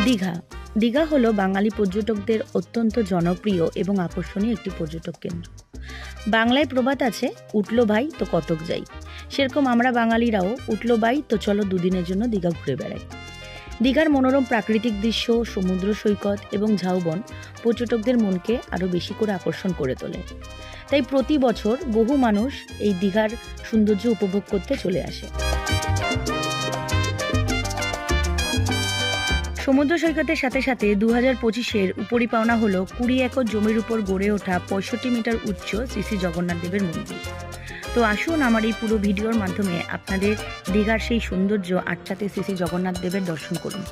দীঘা দীঘা হলো বাঙালি পর্যটকদের অত্যন্ত জনপ্রিয় এবং আকর্ষণীয় একটি পর্যটক কেন্দ্র। বাংলায় প্রবাদ আছে, উঠলো ভাই তো কতক যাই। সেরকম আমরা বাঙালিরাও উঠলো ভাই তো চলো দুদিনের জন্য দীঘা ঘুরে বেড়াই। দীঘার মনোরম প্রাকৃতিক দৃশ্য, সমুদ্র সৈকত এবং ঝাউবন পর্যটকদের মনকে আরও বেশি করে আকর্ষণ করে তোলে। তাই প্রতি বছর বহু মানুষ এই দীঘার সৌন্দর্য উপভোগ করতে চলে আসে। সমুদ্র সৈকতের সাথে সাথে 2025-এর উপরিপাওনা হলো 20 একর জমির উপর গড়ে ওঠা 65 মিটার উচ্চ শ্রী শ্রী জগন্নাথ দেবের মন্দির। তো আসুন আমার এই পুরো ভিডিওর মাধ্যমে আপনাদের দীঘার সেই সৌন্দর্য আটটাতে শ্রী শ্রী জগন্নাথ দেবের দর্শন করুন।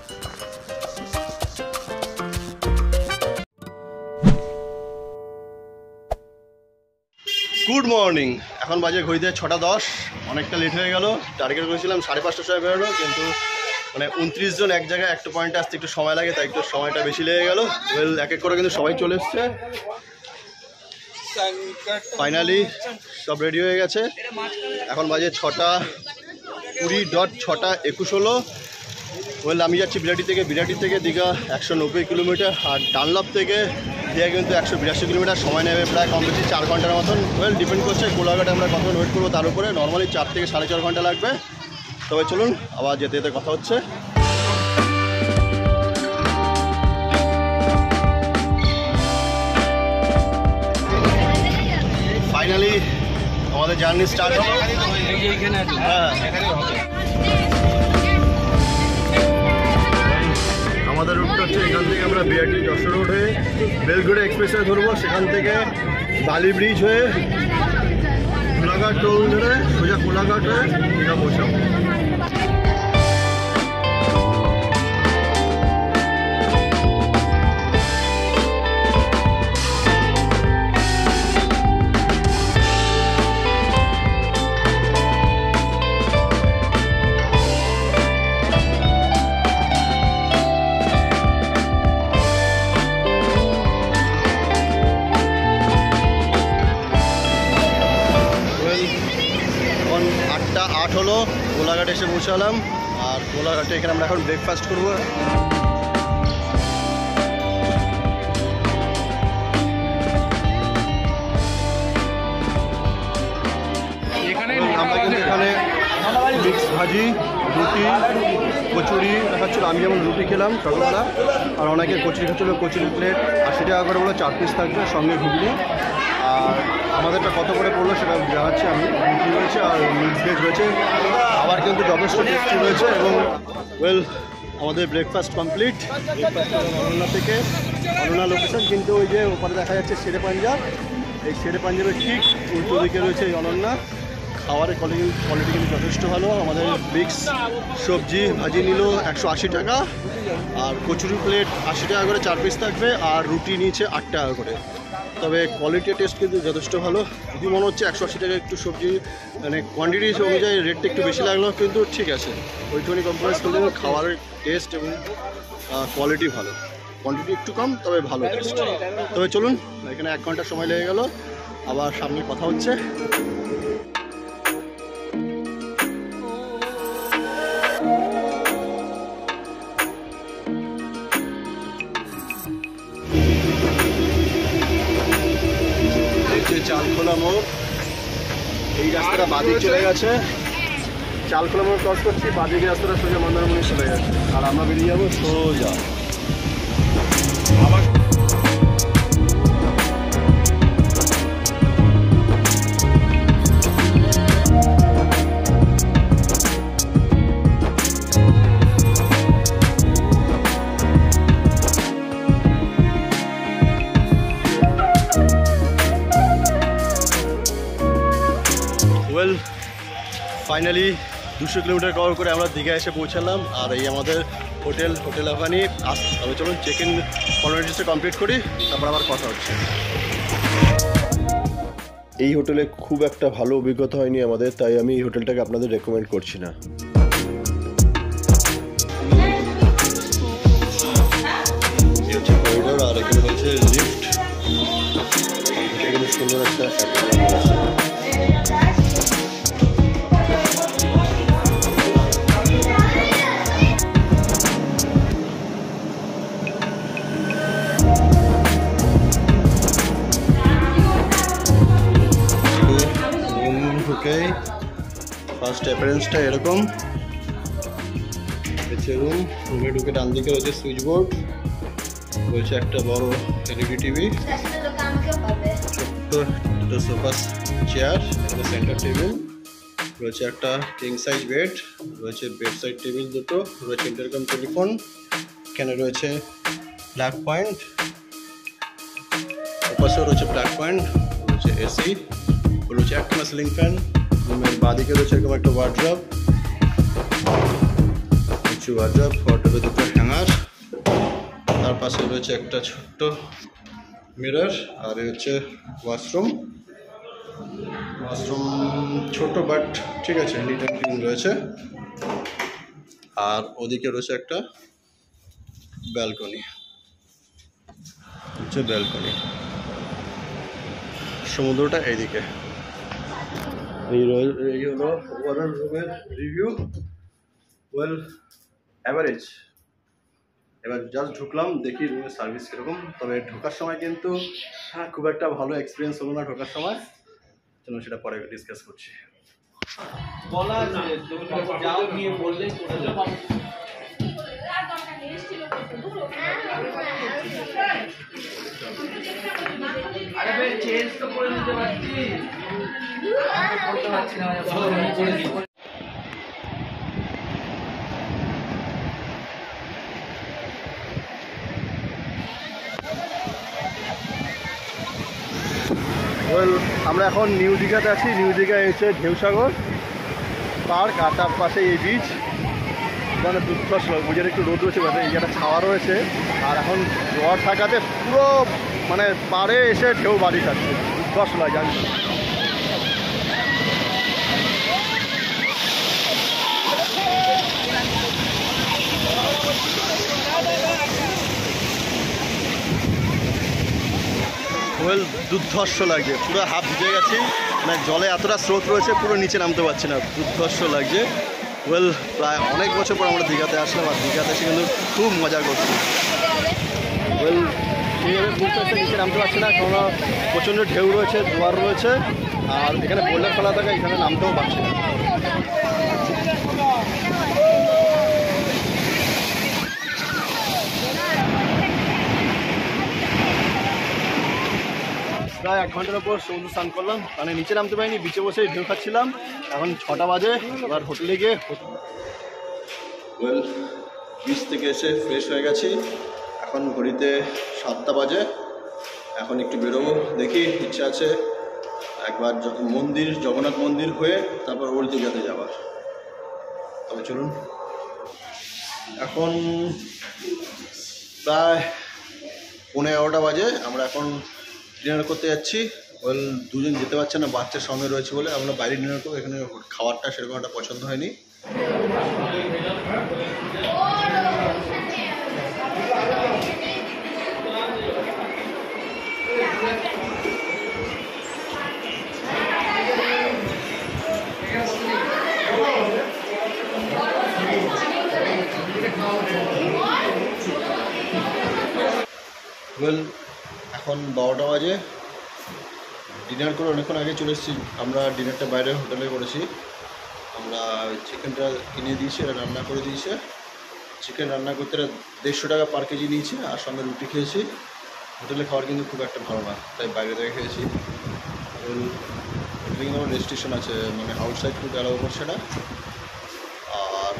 Good morning. এখন বাজে ঘড়িতে 6:10। অনেকটা লেট হয়ে গেল। টার্গেট করেছিলাম 5:30টার সময় বেরোনো, কিন্তু 29 জন এক জায়গায় একটা পয়েন্টে আসতে একটু সময় লাগে, তাই একটু সময়টা বেশি লেগে গেল। এক এক করে কিন্তু সবাই চলে এসছে। ফাইনালি সব রেডি হয়ে গেছে। এখন বাজে 6:20, 6:21 হলো। আমি যাচ্ছি বিরাটি থেকে দীঘা 190 কিলোমিটার, আর ডানলপ থেকে দীঘা কিন্তু 182 কিলোমিটার। সময় নেবে প্রায় কম বেশি 4 ঘন্টার মতন। ডিপেন্ড করছে কোলাঘাটে আমরা কতক্ষণ ওয়েট করবো তার উপরে। নর্মালি 4 থেকে 4.5 ঘন্টা লাগবে। তবে চলুন আবার যেতে যেতে কথা হচ্ছে। ফাইনালি আমাদের জার্নি স্টার্ট হলো। হ্যাঁ, আমাদের রুটটা হচ্ছে এখান থেকে আমরা বিআরটি যশোর রোড হয়ে বেলঘড়িয়া এক্সপ্রেসওয়ে ধরবো। সেখান থেকে বালি ব্রিজ হয়ে কোলাঘাট টোল ধরে সোজা কোলাঘাট হয়ে দীঘা পৌঁছাবো। হলো কোলাঘাটে এসে পৌঁছালাম, আর কোলাঘাটে এখানে আমরা এখন ব্রেকফাস্ট করবো। আমরা কিন্তু এখানে মিক্স ভাজি, রুটি, কচুরি দেখাচ্ছিল। আমি যেমন রুটি খেলাম সকালবেলা, আর অনেকে কচুরি খাচ্ছিল। কচুরি প্লেট 80 টাকা করে বলে 4 পিস থাকবে, সঙ্গে ঘুগনি। আর আমাদেরটা কত করে পড়লো সেটা জানাচ্ছি আমি। রুটি রয়েছে আর মিক্স ভেজ রয়েছে, আবার কিন্তু যথেষ্ট টেস্টি রয়েছে। এবং আমাদের ব্রেকফাস্ট কমপ্লিট। অনন্যা থেকে অনন্যা লোকেশন কিন্তু ওই যে ওপরে দেখা যাচ্ছে শেরে পাঞ্জাব। এই শেরে পাঞ্জাবের ঠিক উল্টো দিকে রয়েছে এই অনন্যা। খাবারের কোয়ালিটি কিন্তু যথেষ্ট ভালো। আমাদের মিক্স সবজি ভাজি নিল 180 টাকা, আর কচুরি প্লেট 80 টাকা করে 4 পিস থাকবে, আর রুটি নিয়েছে 8 টাকা করে। তবে কোয়ালিটি টেস্ট কিন্তু যথেষ্ট ভালো। যদি মনে হচ্ছে 180 টাকা একটু সবজি কোয়ান্টিটি অনুযায়ী রেটটা একটু বেশি লাগলো, কিন্তু ঠিক আছে। ওইটুকুনি কম্প্রোমাইজ করলে খাবারের টেস্ট এবং কোয়ালিটি ভালো। কোয়ান্টিটি একটু কম, তবে ভালো টেস্ট। তবে চলুন, এখানে 1 ঘন্টা সময় লেগে গেল। আবার সামনে কথা হচ্ছে। চালখোলা মোড়, এই রাস্তাটা বাদিকে চলে গেছে। চালখোলা মোড় ক্রস করছি, বাদিকে রাস্তাটা সোজা মন্দারমণি চলে গেছে, আর আমরা বেরিয়ে যাবো সোজা। ফাইনালি 200 কিলোমিটার কভার করে আমরা দীঘা এসে পৌঁছালাম, আর এই আমাদের হোটেল আফানি। তবে চলুন চেক ইন ফর্মালিটিসটা কমপ্লিট করি, তারপর আবার কথা হচ্ছে। এই হোটেলে খুব একটা ভালো অভিজ্ঞতা হয়নি আমাদের, তাই আমি এই হোটেলটাকে আপনাদের রেকমেন্ড করছি না। করিডোর, আর এখানে রয়েছে লিফট। এখানে সুন্দর একটা ঢুকেই ফার্স্ট অ্যাপিয়ারেন্সটা এরকম। রুমে ঢুকে ডান দিকে রয়েছে সুইচ বোর্ড, রয়েছে একটা বড় এলইডি টিভি, ছোট্ট দুটো সোফা চেয়ার, সেন্টার টেবিল, রয়েছে একটা কিং সাইজ বেড, রয়েছে বেড সাইড টেবিল দুটো, রয়েছে ইন্টারকম টেলিফোন, এখানে রয়েছে ব্ল্যাক পয়েন্ট, ওপাশেও রয়েছে ব্ল্যাক পয়েন্ট, রয়েছে এসি, রয়েছে একটা সিলিং ফ্যান। রুমের বাঁদিকে রয়েছে এরকম একটা ওয়ার্ড্রপ, ওয়ার্ড্রপে দুটো হ্যাঙ্গার, তার পাশে রয়েছে একটা ছোট্ট মিরর, আর হচ্ছে ওয়াশরুম ছোট বাট ঠিক আছে, নিট অ্যান্ড ক্লিন রয়েছে। আর ওদিকে রয়েছে একটা ব্যালকনি, সমুদ্রটা এইদিকে। এই হলো ওভারঅল রুমের রিভিউ। Well average. এবার জাস্ট ঢুকলাম, দেখি রুমের সার্ভিস কীরকম। তবে ঢোকার সময় কিন্তু খুব একটা ভালো এক্সপিরিয়েন্স হলো না ঢোকার সময়, চলুন সেটা পরে ডিসকাস করছি। আমরা এখন নিউ দীঘাতে আছি। নিউ দীঘায় এসে ঢেউসাগর পার্ক, আর তার পাশে এই বিচ, মানে দুর্ধর্ষ। বুঝের একটু রোদ রয়েছে, এই জায়গাটা ছাওয়া রয়েছে, আর এখন ঝড় থাকাতে পুরো মানে পাড়ে এসে ঢেউ বাড়ি থাকছে, দুর্ধর্ষ লাগে জানি। ওয়েল দুর্ধর্ষ লাগছে, পুরো হাফ ভিজে গেছি, মানে জলে এতটা স্রোত রয়েছে পুরো নিচে নামতে পারছি না, দুর্ধর্ষ লাগছে। ওয়েল প্রায় অনেক বছর পর আমরা দীঘাতে আসলাম, আর দীঘাতে এসে কিন্তু খুব মজা করছি। ওয়েল নিচে নামতে পারছি না, কারণ প্রচণ্ড ঢেউ রয়েছে, জোয়ার রয়েছে, আর এখানে বোল্ডার ফেলা থাকে, এখানে নামতেও পারছি না। প্রায় 1 ঘন্টার উপর সমুদ্র স্নান করলাম, মানে নিচে নামতে পারিনি, বিচে বসে ঢেউ খাচ্ছিলাম। এখন 6টা বাজে, এবার হোটেলে গিয়ে ওয়েল বিচ থেকে এসে ফ্রেশ হয়ে গেছি। এখন ঘড়িতে 7টা বাজে, এখন একটু বেরোবো, দেখি ইচ্ছা আছে একবার জগন্নাথ মন্দির হয়ে তারপর ওল্ড দীঘাতে যাওয়ার। তবে চলুন, এখন প্রায় 11:15 বাজে, আমরা এখন ডিনার করতে যাচ্ছি। ওয়েল দুজন যেতে পারছে না, বাচ্চার সঙ্গে রয়েছে বলে আমরা বাইরে ডিনার করবো। এখানে খাবারটা সেরকম একটা পছন্দ হয়নি। ওয়েল এখন 12টা বাজে, ডিনার করে অনেকক্ষণ আগে চলে এসেছি। আমরা ডিনারটা বাইরে হোটেলে করেছি। আমরা চিকেনটা কিনে দিয়েছি, রান্না করে দিয়েছে। চিকেন রান্না করতে 150 টাকা পার কেজি নিয়েছে, আর সঙ্গে রুটি খেয়েছি। হোটেলে খাওয়ার কিন্তু খুব একটা ভালো না, তাই বাইরে থেকে খেয়েছি। হোটেলে কিন্তু আমার রেস্ট্রিকশন আছে, মানে আউটসাইড ফুড অ্যালাউ করছে না। আর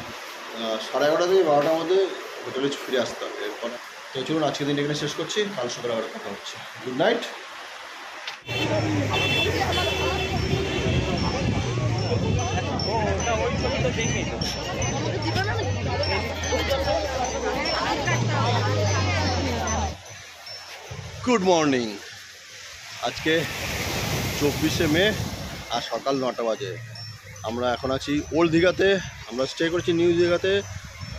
11:30 থেকে 12টার মধ্যে হোটেলে ফিরে আসতে হবে। এরপর তো চলুন আজকের দিন এখানে শেষ করছি, কাল সকালে আবার কথা হচ্ছে। Good night. Good morning. আজকে 24শে মে, আর সকাল 9টা বাজে। আমরা এখন আছি ওল্ড দীঘাতে। আমরা স্টে করছি নিউ দীঘাতে।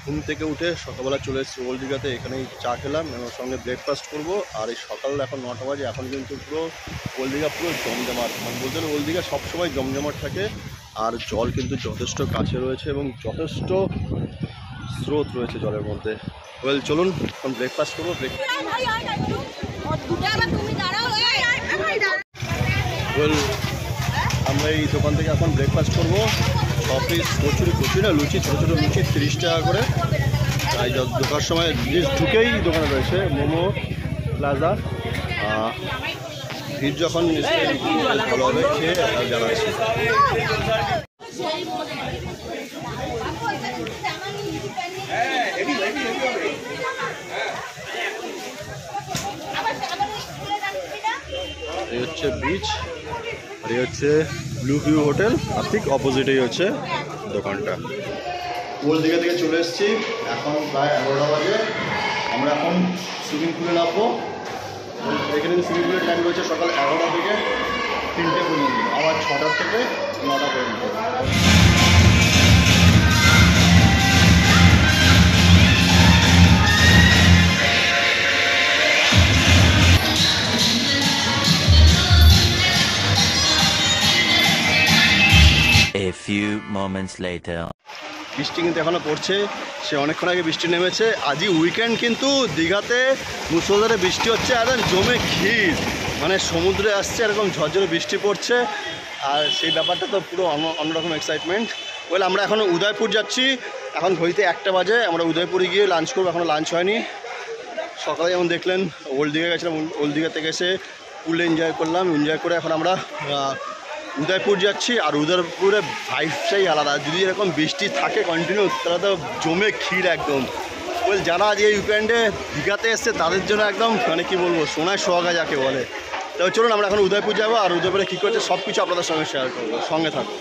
ঘুম থেকে উঠে সকালবেলা চলে এসেছি ওল্ড দীঘাতে, এখানেই চা খেলাম, এবং সঙ্গে ব্রেকফাস্ট করবো। আর এই সকাল এখন 9টা বাজে, এখন কিন্তু পুরো ওল্ড দীঘা পুরো জমজমাট। মানে বলতে গেলে ওল্ড দীঘা সবসময় জমজমাট থাকে, আর জল কিন্তু যথেষ্ট কাছে রয়েছে এবং যথেষ্ট স্রোত রয়েছে জলের মধ্যে। ওয়েল চলুন এখন ব্রেকফাস্ট করবো। ওয়েল আমরা এই দোকান থেকে এখন ব্রেকফাস্ট করবো। 6 পিস কচুরি না লুচি, ছোটো ছোটো লুচি 30 টাকা করে। তাই ঢোকার সময় ঢুকেই দোকানে রয়েছে মোমো প্লাজা। ভিড় যখন ভালো হবে খেয়ে জানাচ্ছি। এই হচ্ছে বিচ, আর এই হচ্ছে ব্লু ভিউ হোটেল, আর ঠিক অপোজিটেই হচ্ছে দোকানটা। ওর দিকে থেকে চলে এসেছি, এখন প্রায় 11টা বাজে। আমরা এখন সুইমিং পুলে নামবো। এখানে সুইমিং পুলের টাইম রয়েছে সকাল 11টা থেকে 3টে পর্যন্ত, আবার 6টা থেকে 9টা পর্যন্ত। A few moments later. বৃষ্টি কিন্তু এখনো পড়ছে, সে অনেকক্ষণ আগে বৃষ্টি নেমেছে। আজই উইকেন্ড, কিন্তু দীঘাতে মুষলধারে বৃষ্টি হচ্ছে, একদম জমে ক্ষীর, মানে সমুদ্রে আসছে এরকম ঝরঝরে বৃষ্টি পড়ছে। আর সেই ব্যাপারটা তো পুরো অন্যরকম এক্সাইটমেন্ট। বলে আমরা এখন উদয়পুর যাচ্ছি, এখন ঘড়িতে 1টা বাজে। আমরা উদয়পুরে গিয়ে লাঞ্চ করবো, এখনও লাঞ্চ হয়নি। সকালে যেমন দেখলেন ওল্ড দীঘা গেছিলাম, ওল্ড দীঘা থেকে এসে পুলে এনজয় করলাম। এনজয় করে এখন আমরা উদয়পুর যাচ্ছি। আর উদয়পুরে ভাইবটাই আলাদা, যদি এরকম বৃষ্টি থাকে কন্টিনিউ তাহলে তো জমে ক্ষীর একদম। বল যারা আজ এই উইকেন্ডে দীঘাতে এসছে তাদের জন্য একদম মানে কী বলবো, সোনায় সোহাগা যাকে বলে। তো চলুন আমরা এখন উদয়পুর যাবো, আর উদয়পুরে কী করছে সব কিছু আপনাদের সঙ্গে শেয়ার করবো, সঙ্গে থাকবো।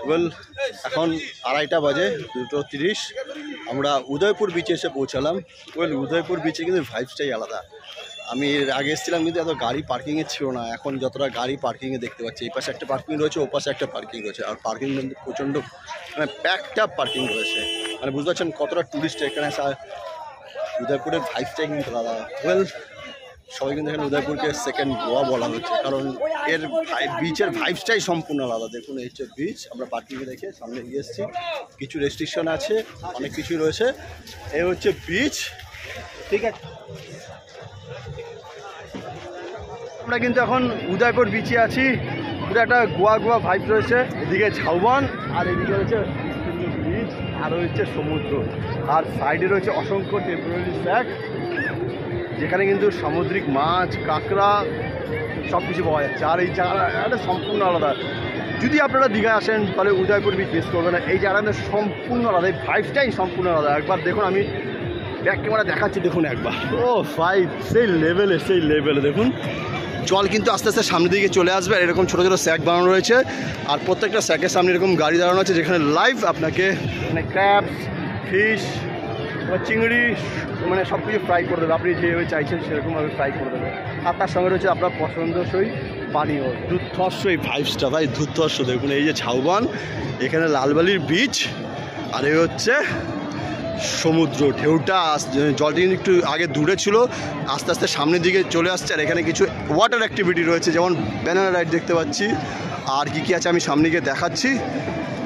ওয়েল এখন 2:30 বাজে, 2:30। আমরা উদয়পুর বিচে এসে পৌঁছালাম। ওয়েল উদয়পুর বিচে কিন্তু ভাইবসটাই আলাদা। আমি এর আগে এসেছিলাম কিন্তু এত গাড়ি পার্কিংয়ে ছিল না, এখন যতটা গাড়ি পার্কিংয়ে দেখতে পাচ্ছি। এই পাশে একটা পার্কিং রয়েছে, ও পাশে একটা পার্কিং রয়েছে, আর পার্কিং কিন্তু প্রচণ্ড মানে প্যাকড আপ পার্কিং রয়েছে। মানে বুঝতে পারছেন কতটা ট্যুরিস্ট এখানে আসা। উদয়পুরের ভাইবসটাই কিন্তু আলাদা। ওয়েল সবাই কিন্তু এখানে উদয়পুরকে সেকেন্ড গোয়া বলা হচ্ছে, কারণ এর বিচের ভাইবসটাই সম্পূর্ণ আলাদা। দেখুন এই হচ্ছে বিচ, আমরা পার্কিংয়ে দেখে সামনে গিয়ে এসেছি। কিছু রেস্ট্রিকশন আছে, অনেক কিছুই রয়েছে। এই হচ্ছে বিচ, ঠিক আছে। আমরা কিন্তু এখন উদয়পুর বিচে আছি, পুরো একটা গোয়া গোয়া ভাইব রয়েছে। এদিকে ঝাউবন, আর এদিকে রয়েছে বিচ, আর হচ্ছে সমুদ্র, আর সাইডে রয়েছে অসংখ্য টেম্পোরারি ফ্ল্যাট, যেখানে কিন্তু সামুদ্রিক মাছ, কাঁকড়া সব কিছু পাওয়া যাচ্ছে। আর এই জায়গাটা সম্পূর্ণ আলাদা। যদি আপনারা দীঘায় আসেন তাহলে উদয়পুর বিচ মিস করবেন না। এই জায়গাটা সম্পূর্ণ আলাদা, এই ভাইবসটাই সম্পূর্ণ আলাদা। একবার দেখুন, আমি ব্যাক ক্যামেরা দেখাচ্ছি, দেখুন একবার। ও ভাইব সেই লেভেলে দেখুন। জল কিন্তু আস্তে আস্তে সামনের দিকে চলে আসবে, আর এরকম ছোটো ছোটো স্যাক বানানো রয়েছে, আর প্রত্যেকটা স্যাকের সামনে এরকম গাড়ি দাঁড়ানো আছে, যেখানে লাইভ আপনাকে মানে ক্র্যাব, ফিশ, চিংড়ি মানে সব কিছু ফ্রাই করে দেবে। আপনি যেভাবে চাইছেন সেরকমভাবে ফ্রাই করে দেবে। আর তার সঙ্গে রয়েছে আপনার পছন্দসই পানীয়। দুর্ধর্ষ এই ভাইবসটা ভাই, দুর্ধর্ষ। দেখুন এই যে ঝাউবন, এখানে লালবালির বিচ, আর এই হচ্ছে সমুদ্র। ঢেউটা জলটি কিন্তু একটু আগে দূরে ছিল, আস্তে আস্তে সামনের দিকে চলে আসছে। আর এখানে কিছু ওয়াটার অ্যাক্টিভিটি রয়েছে, যেমন ব্যানানা রাইড দেখতে পাচ্ছি। আর কী আছে আমি সামনে গিয়ে দেখাচ্ছি।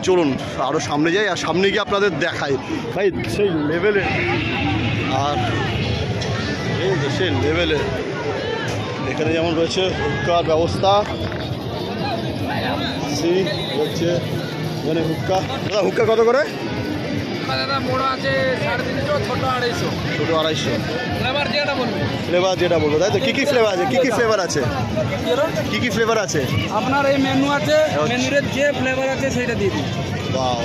চলুন আরও সামনে যাই, আর সামনে গিয়ে আপনাদের দেখাই ভাই সেই লেভেলে। আর এই যে সেই লেভেলে এখানে যেমন রয়েছে হুক্কার ব্যবস্থা, হচ্ছে এখানে হুক্কা। দাদা হুক্কা কত করে? দাদা বড় আছে 350, ছোট 250। ছোটো 250। ফ্লেভার যেটা বলবো তাই তো। কী কী ফ্লেভার আছে? কী ফ্লেভার আছে? কী ফ্লেভার আছে আপনার? এই মেনু আছে, মেনুর যে ফ্লেভার আছে সেটা দিয়ে দিন। বাহ,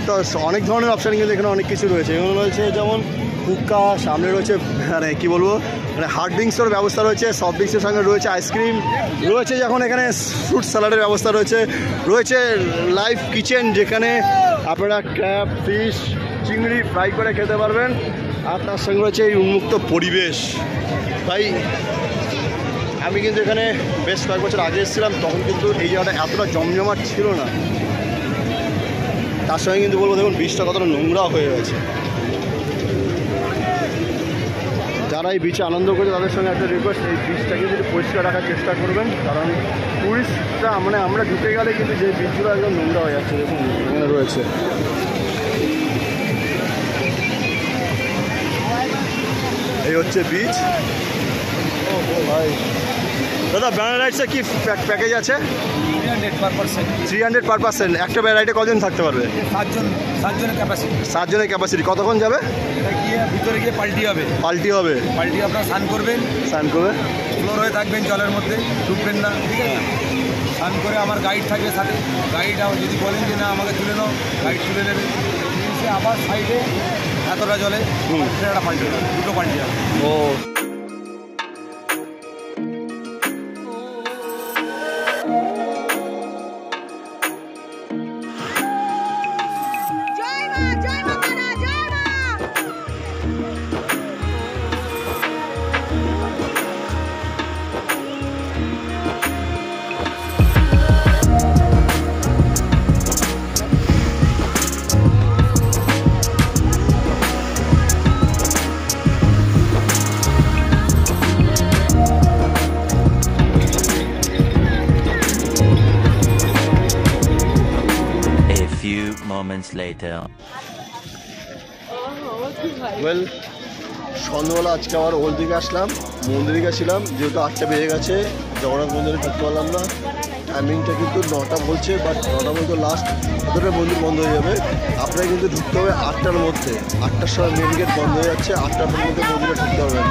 তো অনেক ধরনের অপশান কিন্তু এখানে অনেক কিছু রয়েছে। এগুলো রয়েছে যেমন হুক্কা, সামনে রয়েছে মানে কী বলবো মানে হার্ড ড্রিঙ্কসের ব্যবস্থা রয়েছে, সফট ড্রিঙ্কসের সঙ্গে রয়েছে আইসক্রিম রয়েছে, যখন এখানে ফ্রুট স্যালাডের ব্যবস্থা রয়েছে। রয়েছে লাইভ কিচেন, যেখানে আপনারা ক্র্যাব, ফিশ, চিংড়ি ফ্রাই করে খেতে পারবেন। আর তার সঙ্গে রয়েছে এই উন্মুক্ত পরিবেশ। তাই আমি কিন্তু এখানে বেশ কয়েক বছর আগে এসেছিলাম, তখন কিন্তু এই জায়গাটা এতটা জমজমাট ছিল না। তার সঙ্গে কিন্তু বলবো দেখুন বিচটা কতটা নোংরা হয়ে গেছে। যারা এই বিচে আনন্দ করছে তাদের সঙ্গে একটা রিকোয়েস্ট, এই বিচটাকে যদি পরিষ্কার রাখার চেষ্টা করবেন, কারণ টুরিস্টরা মানে আমরা ঢুকে গেলে কিন্তু যে বিচগুলো একদম নোংরা হয়ে যাচ্ছে, দেখুন এখানে রয়েছে। এই হচ্ছে বিচ। ও ভাই দাদা, ব্যানার রাইডসে কি প্যাকেজ আছে? 300 পার পার্সন। একটা রাইডে কজন থাকতে পারবে? 7 জনের ক্যাপাসিটি। 7 জনের ক্যাপাসিটি। কতক্ষণ যাবে? ভিতরে গিয়ে পাল্টি হবে। পাল্টি হবে? পাল্টি আপনার স্নান করবেন, স্নান করে ফ্লোর হয়ে থাকবেন, জলের মধ্যে ঢুকবেন না, ঠিক আছে? স্নান করে আমার গাইড থাকবে সাথে, গাইড যদি বলেন যে না আমাকে তুলে নাও, গাইড তুলে নেবে, এসে আবার সাইডে এতটা জলে একটা পাল্টি হবে, দুটো পাল্টি হবে। ও moments later. ওয়েল, সন্ধ্যাবেলা আজকে আবার ওর দিকে আসলাম, মন্দিরে গেছিলাম, যেহেতু 8টা বেজে গেছে, জগন্নাথ মন্দিরে ঢুকতে পারলাম না। টাইমিংটা কিন্তু 9টা বলছে, বাট 9টা মধ্যে লাস্ট এতটা মন্দির বন্ধ হয়ে যাবে। আপনাকে কিন্তু ঢুকতে হবে 8টার মধ্যে। 8টার সময় মেন গেট বন্ধ হয়ে যাচ্ছে, 8টার মধ্যে মন্দিরে ঢুকতে পারবেন।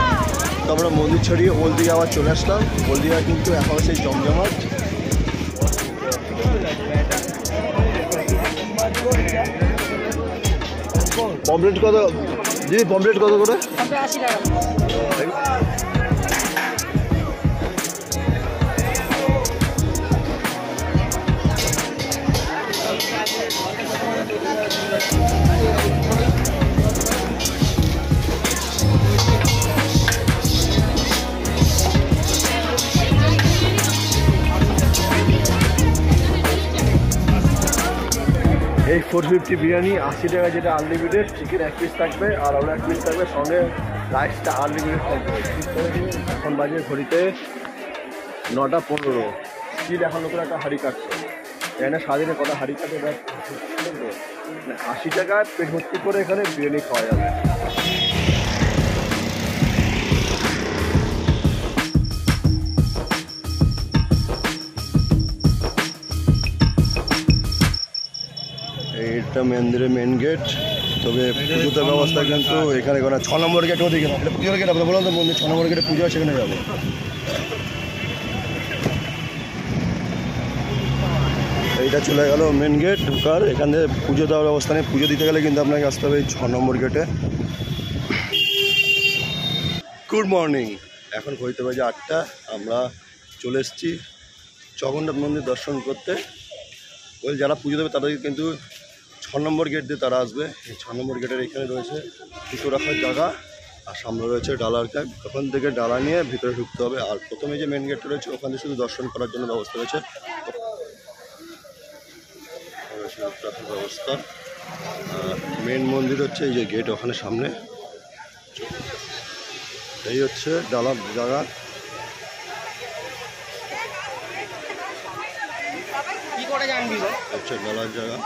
তো আমরা মন্দির ছড়িয়ে ওল দিকে আবার চলে আসলাম। ওল দিঘা কিন্তু এখনও সেই জমজমাট। পমপ্লেট কত দিদি? পমপ্লেট কত করে? 80 টাকা। এই 450 বিরিয়ানি 80 টাকা, যেটা আনলিমিটেড। চিকেন 1 পিস থাকবে আর আলু 1 পিস থাকবে, সঙ্গে রাইসটা আনলিমিটেড থাকবে। এখন বাজে ঘড়িতে 9টা 15। স্টিল এখন লোকের একটা হাঁড়ি কাটছে। এখানে সারাদিনে কটা হাঁড়ি কাটে? 80 টাকায় পেট ভর্তি করে এখানে বিরিয়ানি খাওয়া যাবে। এইটা মন্দিরের মেন গেট। তবে পুজোতে ব্যবস্থা কিন্তু এখানে কোনো 6 নম্বর গেট ওদিকে না, এটা পুজোর গেট। আপনার বললাম তো মন্দির 6 নম্বর গেটে পুজো হয়, সেখানে যাবো। এইটা চলে গেল মেন গেট ঢুকার। এখান থেকে পুজো দেওয়ার ব্যবস্থা নেই। পুজো দিতে গেলে কিন্তু আপনাকে আসতে হবে এই 6 নম্বর গেটে। Good morning. এখন ঘড়িতে বাজে 8টা। আমরা চলে এসেছি জগন্নাথ মন্দির দর্শন করতে। ওই যারা পুজো দেবে তাদেরকে কিন্তু 6 নম্বর গেট দিয়ে তারা আসবে। এই 6 নম্বর গেটের এখানে রয়েছে জুতো রাখার জায়গা, আর সামনে রয়েছে ডালার ক্যাগ। ওখান থেকে ডালা নিয়ে ভিতরে ঢুকতে হবে। আর প্রথমে যে মেন গেটটা রয়েছে ওখান থেকে শুধু দর্শন করার জন্য ব্যবস্থা রয়েছে। ব্যবস্থা মেন মন্দির হচ্ছে এই যে গেট, ওখানে সামনে। এই হচ্ছে ডালার জায়গা। আচ্ছা, ডালার জায়গা।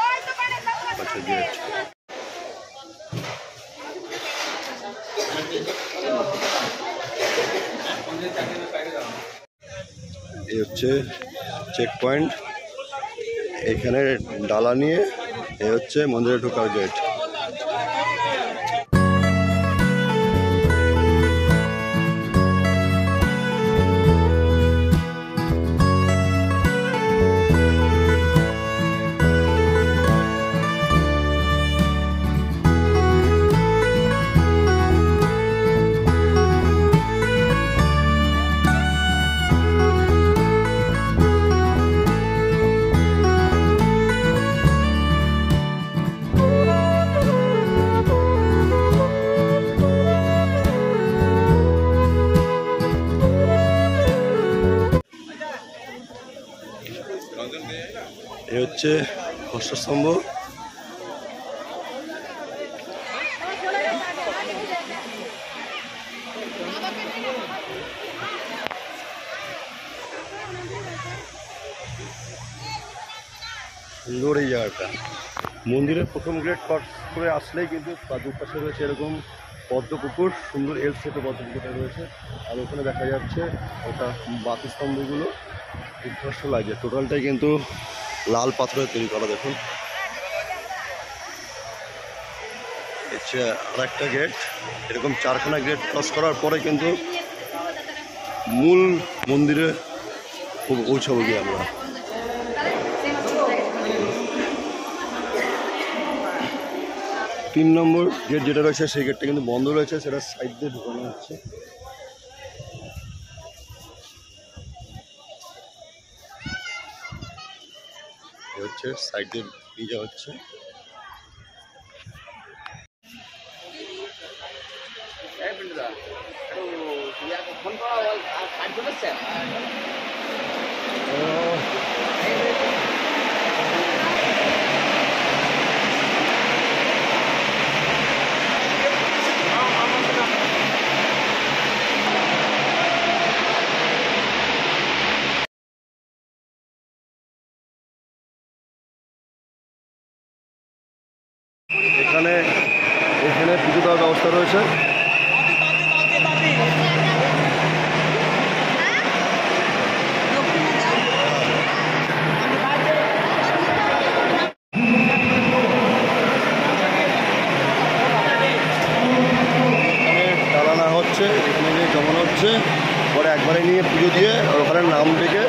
আচ্ছা, গেট। এই হচ্ছে চেক পয়েন্ট। এখানে ডালা নিয়ে এই হচ্ছে মন্দিরে ঢোকার গেট। এ হচ্ছে অষ্টস্তম্ভ। সুন্দর এই জায়গাটা। মন্দিরের প্রথম গেট ক্রস করে আসলেই কিন্তু দুপাশে রয়েছে এরকম পদ্মপুকুর, সুন্দর এল শেপে পদ্মপুকুরটা রয়েছে। আর ওখানে দেখা যাচ্ছে ওটা বাতি স্তম্ভগুলো দুর্ধর্ষ লাগছে। টোটালটাই কিন্তু লাল পাথরের তৈরি করা। দেখুন হচ্ছে আর একটা গেট, এরকম 4খানা গেট ক্রস করার পরে কিন্তু মূল মন্দিরে পৌঁছাবো গিয়ে আমরা। 3 নম্বর গেট যেটা রয়েছে সেই গেটটা কিন্তু বন্ধ রয়েছে, সেটা সাইড দিয়ে ঢুকানো হচ্ছে। হচ্ছে সাইড দিয়ে নিয়ে যাওয়া হচ্ছে। এখানে পুজো দেওয়ার ব্যবস্থা রয়েছে। টালানা হচ্ছে, এখানে গিয়ে জমানো হচ্ছে, পরে একবারে নিয়ে পুজো দিয়ে ওখানে নাম ডেকে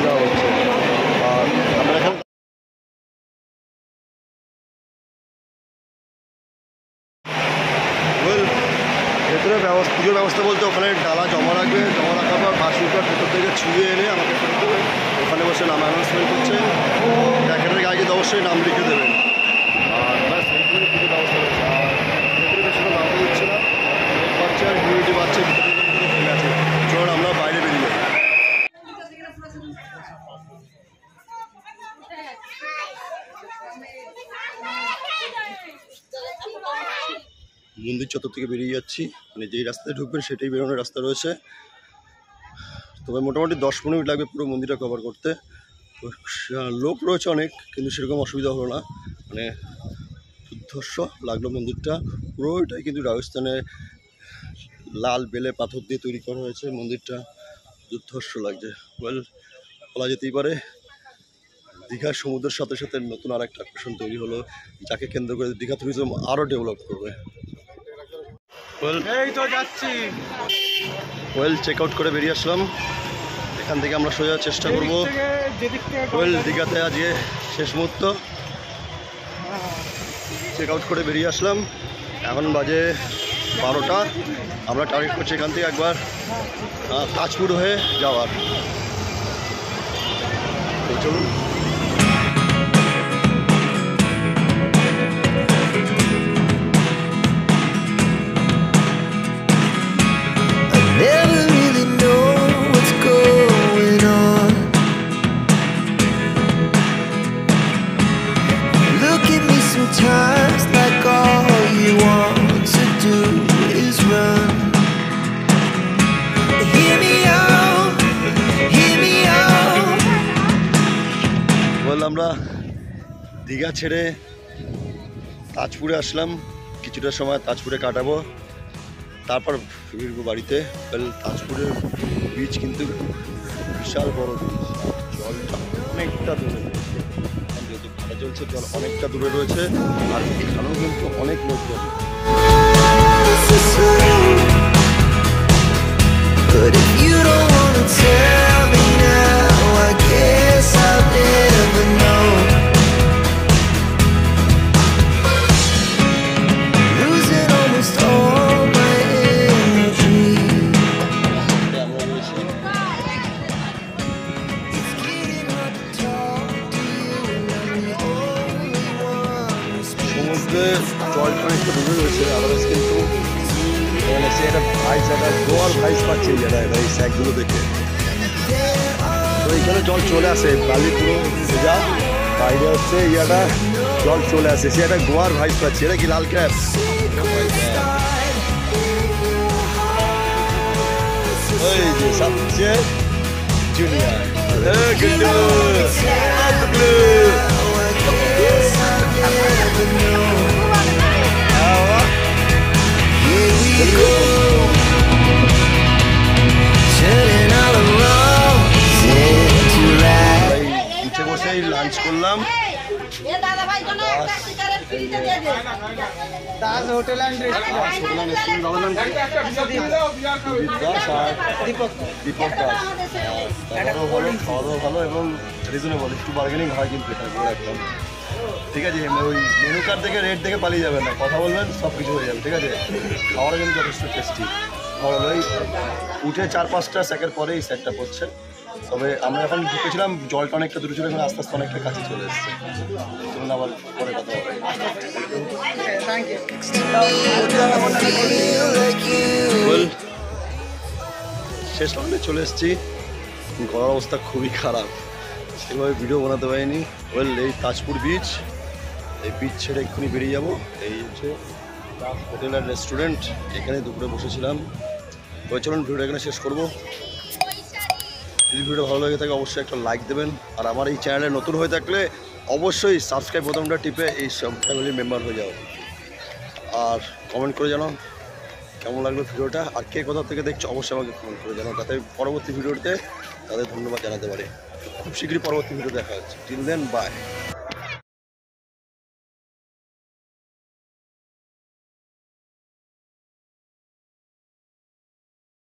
দেওয়া হচ্ছে। আর আমরা এখানে ভেতরে পুজোর ব্যবস্থা বলতে ওখানে ডালা জমা রাখবে, জমা রাখার পর বাসুরটা ভেতর থেকে ছুঁয়ে এনে আমাকে ফেরত দেবে। ওখানে বসে নাম অ্যানাউন্সমেন্ট করছে, প্যাকেটের গায়ে কিন্তু অবশ্যই নাম লিখে দেবেন। আর ব্যাস এইগুলো পুজোর ব্যবস্থা রয়েছে। আর ভেতরে বেশি কোনো নাম দিচ্ছে না, বাচ্চা আর হিউমিডিটি বাচ্চা ভিতরে ঠিক আছে। চলুন আমরা বাইরে বেরিয়ে যাই। মন্দির চত্বর থেকে বেরিয়ে যাচ্ছি, মানে যেই রাস্তায় ঢুকবেন সেটাই বেরোনোর রাস্তা রয়েছে। তবে মোটামুটি 10-15 মিনিট লাগবে পুরো মন্দিরটা কভার করতে। লোক রয়েছে অনেক, কিন্তু সেরকম অসুবিধা হলো না, মানে দুর্ধর্ষ লাগলো মন্দিরটা। পুরোটাই কিন্তু রাজস্থানে লাল বেলে পাথর দিয়ে তৈরি করা হয়েছে। মন্দিরটা দুর্ধর্ষ লাগছে। বলা যেতেই পারে দীঘার সমুদ্রের সাথে সাথে নতুন আর একটা আকর্ষণ তৈরি হলো, যাকে কেন্দ্র করে দীঘা ট্যুরিজম আরও ডেভেলপ করবে। এই তো যাচ্ছি। চেক আউট করে বেরিয়ে আসলাম। এখান থেকে আমরা সোজা চেষ্টা করবো দীঘাতে আজকে শেষ মুহূর্ত। চেক আউট করে বেরিয়ে আসলাম, এখন বাজে 12টা। আমরা টার্গেট করছি এখান থেকে একবার তাজপুর হয়ে যাওয়ার। তো চলুন। Never really know what's going on. Look at me sometimes like all you want to do is run. Hear me out, hear me out. আমরা দীঘা ছেড়ে তাজপুরে আসলাম, কিছুটা সময় তাজপুরে কাটাবো, তারপর ফিরবো বাড়িতে। তাজপুরের বিচ কিন্তু বিশাল বড় বিচ, জলটা অনেকটা দূরে রয়েছে, যেহেতু ভাড়া চলছে জল অনেকটা দূরে রয়েছে। আর এখানেও কিন্তু অনেক লোকজন। But if you don't wanna tell me now, I guess I'll never know. Losing almost all my energy. It's getting hard to talk to you, and I'm the only one who's সমুদ্রে জলটা অনেকটা দূরে রয়েছে, otherwise কিন্তু সে একটা vice, একটা গোয়ার vice পাচ্ছে এই জায়গায় এই স্যাকগুলো দেখে। তো এইখানে জল চলে আসে, বালি পুরো ভেজা, বাইরে হচ্ছে ইয়াটা জল চলে আসে, সে একটা গোয়ার ভাইস পাচ্ছে। এটা কি লাল ক্যাপ? ওই যে সবচেয়ে junior go. Turning all the wrongs into right. নিচে বসেই লাঞ্চ করলাম। Das hotel and restaurant. Das আর দীপক দাস। খাওয়া দাওয়া ভালো এবং রিজনেবল, একটু বার্গেনিং হয় কিন্তু এটা একদম ঠিক আছে। ওই মেনু কার্ড থেকে রেট দেখে পালিয়ে যাবেন না, কথা বলবেন সব কিছু হয়ে যাবে ঠিক আছে। খাওয়াটা কিন্তু যথেষ্ট টেস্টি। ভালো ওই উঠে 4-5টা স্যাকের পরে এই স্যাকটা পড়ছে। তবে আমরা এখন ঢুকেছিলাম, জলটা অনেকটা দূরে ছিল, এখন আস্তে আস্তে অনেকটা কাছে চলে এসছে। চলুন আবার পরে কথা হবে। শেষ রাউন্ডে চলে এসেছি। ঘোরার অবস্থা খুবই খারাপ, সেভাবে ভিডিও বানাতে পারিনি। এই তাজপুর বিচ, এই বিচ ছেড়ে এক্ষুনি বেরিয়ে যাবো। এই হচ্ছে হোটেল আর রেস্টুরেন্ট, এখানে দুপুরে বসেছিলাম। তো চলুন ভিডিওটা এখানে শেষ করবো। যদি ভিডিও ভালো লাগে থাকে অবশ্যই একটা লাইক দেবেন, আর আমার এই চ্যানেলে নতুন হয়ে থাকলে অবশ্যই সাবস্ক্রাইব বোতামটা টিপে এই সব ফ্যামিলির মেম্বার হয়ে যাও। আর কমেন্ট করে জানাও কেমন লাগলো ভিডিওটা, আর কে কোথা থেকে দেখছো অবশ্যই আমাকে কমেন্ট করে জানাও, যাতে পরবর্তী ভিডিওতে তাদের ধন্যবাদ জানাতে পারি। খুব শীঘ্রই পরবর্তী ভিডিও দেখা হচ্ছে। Till then by.